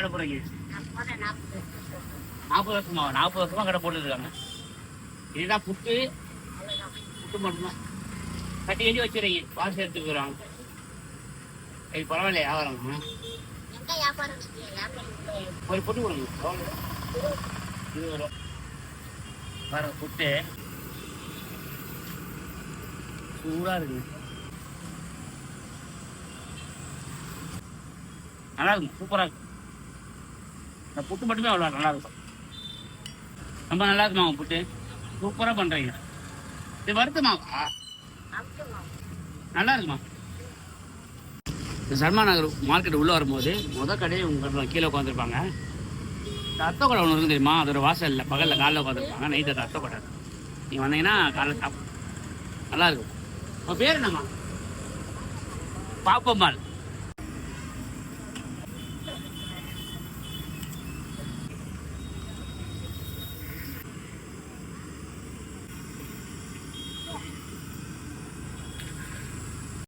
கடை போடுறீங்க? 40 வருஷமா? 40 வருஷமா கடை போட்டுட்டு இருக்காங்க. இதுதான் புட்டு மட்டும்தான் கட்டி கட்டி வச்சுறீங்க, வாசி எடுத்துட்டு போயிடுவாங்க. இது பரவாயில்லையா வியாபாரம்? ஒரு புட்டு கொடுங்க, 20 ரூபா பாருங்க. புட்டு சூடாக இருக்குங்க, நல்லா இருக்கும், சூப்பராக இருக்கும். இந்த புட்டு மட்டுமே அவ்வளோ நல்லா இருக்கும், ரொம்ப நல்லா இருக்குமா புட்டு, சூப்பராக பண்ணுறீங்க. இது வருத்தமாவா? நல்லா இருக்குமா? இந்த சல்மான் நகர் மார்க்கெட் உள்ளே வரும்போது கடையை உங்கள் கீழே உட்காந்துருப்பாங்க. இந்த அத்தை கடை ஒன்று இருக்கும் தெரியுமா? அதோட வாசல் இல்லை, பகலில் காலைல உட்காந்துருப்பாங்க, நைட்டு அது அத்தை கடை. நீங்கள் வந்தீங்கன்னா காலைல சாப்பிடும், நல்லா இருக்கும். உங்கள் பேர் என்னம்மா? பாப்பம்மாள்.